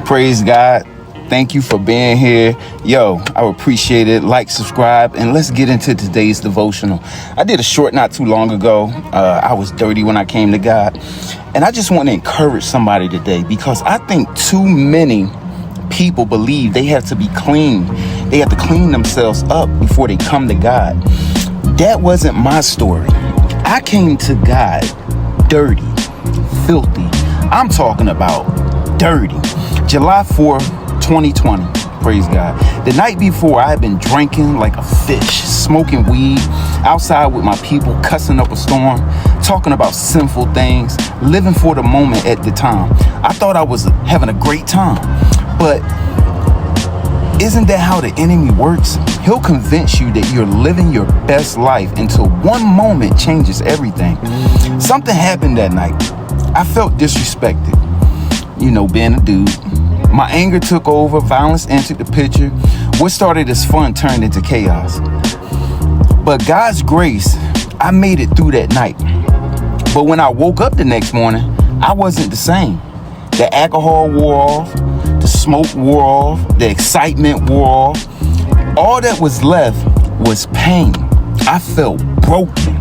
Praise God. Thank you for being here. Yo, I appreciate it. Like, subscribe, and let's get into today's devotional. I did a short not too long ago. I was dirty when I came to God. And I just want to encourage somebody today because I think too many people believe they have to be clean. They have to clean themselves up before they come to God. That wasn't my story. I came to God dirty, filthy. I'm talking about dirty. July 4th, 2020. Praise God. The night before, I had been drinking like a fish, smoking weed, outside with my people, cussing up a storm, talking about sinful things, living for the moment at the time. I thought I was having a great time. But isn't that how the enemy works? He'll convince you that you're living your best life until one moment changes everything. Something happened that night. I felt disrespected, being a dude. My anger took over, violence entered the picture. What started as fun turned into chaos. But God's grace, I made it through that night. But when I woke up the next morning, I wasn't the same. The alcohol wore off, the smoke wore off, the excitement wore off. All that was left was pain. I felt broken.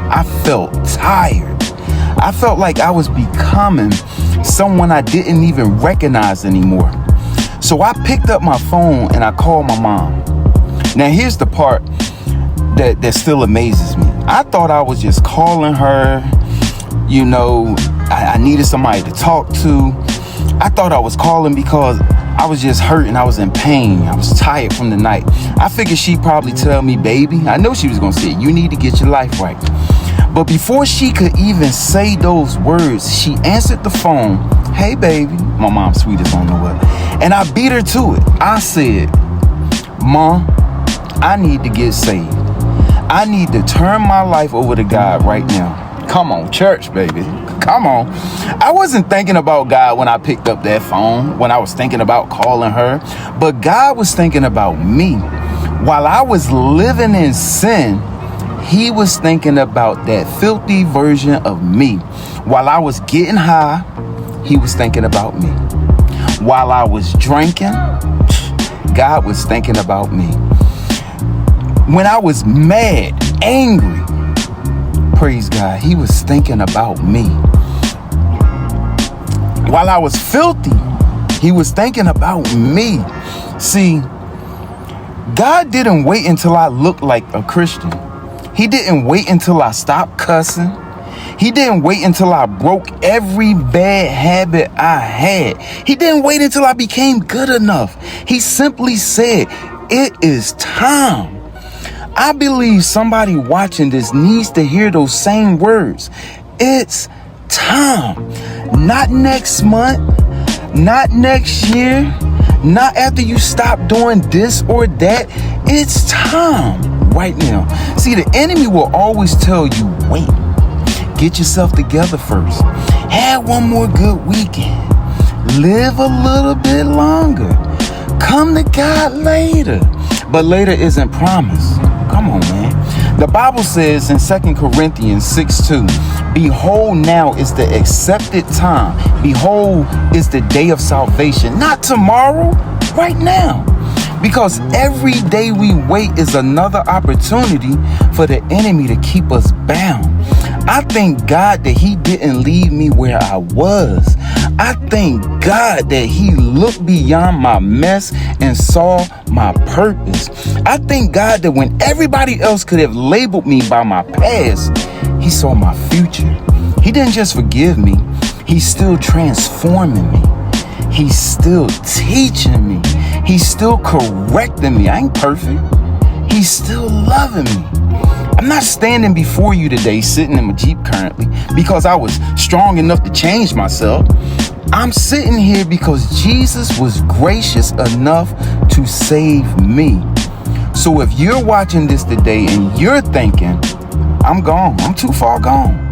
I felt tired. I felt like I was becoming someone I didn't even recognize anymore. So I picked up my phone and I called my mom. Now here's the part that still amazes me. I thought I was just calling her, I needed somebody to talk to. I thought I was calling because I was just hurting. I was in pain. I was tired from the night. I figured she'd probably tell me, baby. I know she was going to say, you need to get your life right. But before she could even say those words, she answered the phone. Hey, baby. My mom's sweet as I don't know what. And I beat her to it. I said, Mom, I need to get saved. I need to turn my life over to God right now. Come on, church, baby. Come on. I wasn't thinking about God when I picked up that phone, when I was thinking about calling her. But God was thinking about me. While I was living in sin, He was thinking about that filthy version of me. While I was getting high, He was thinking about me. While I was drinking, God was thinking about me. When I was mad, angry, praise God, He was thinking about me. While I was filthy, He was thinking about me. See, God didn't wait until I looked like a Christian. He didn't wait until I stopped cussing. He didn't wait until I broke every bad habit I had. He didn't wait until I became good enough. He simply said, it is time. I believe somebody watching this needs to hear those same words. It's time. Not next month, not next year, not after you stop doing this or that. It's time right now. See, the enemy will always tell you, wait, get yourself together first. Have one more good weekend. Live a little bit longer. Come to God later. But later isn't promised. Come on, man. The Bible says in 2 Corinthians 6:2, behold, now is the accepted time. Behold, is the day of salvation. Not tomorrow, right now. Because every day we wait is another opportunity for the enemy to keep us bound. I thank God that He didn't leave me where I was. I thank God that He looked beyond my mess and saw my purpose. I thank God that when everybody else could have labeled me by my past, He saw my future. He didn't just forgive me. He's still transforming me. He's still teaching me. He's still correcting me. I ain't perfect. He's still loving me. I'm not standing before you today sitting in my Jeep currently because I was strong enough to change myself. I'm sitting here because Jesus was gracious enough to save me. So if you're watching this today and you're thinking, I'm gone, I'm too far gone,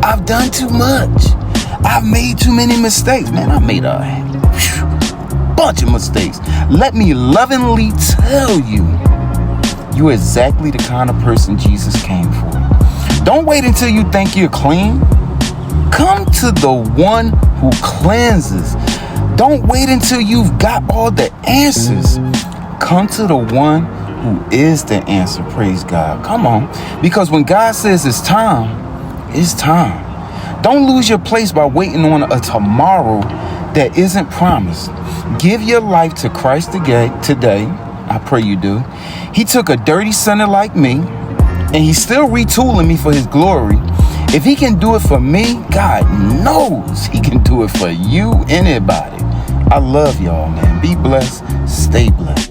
I've done too much, I've made too many mistakes, man, I made a bunch of mistakes. Let me lovingly tell you, you're exactly the kind of person Jesus came for. Don't wait until you think you're clean. Come to the one who cleanses. Don't wait until you've got all the answers. Come to the one who is the answer. Praise God. Come on. Because when God says it's time, it's time. Don't lose your place by waiting on a tomorrow that isn't promised. Give your life to Christ today. I pray you do. He took a dirty sinner like me, and he's still retooling me for his glory. If he can do it for me, God knows he can do it for you, anybody. I love y'all, man. Be blessed. Stay blessed.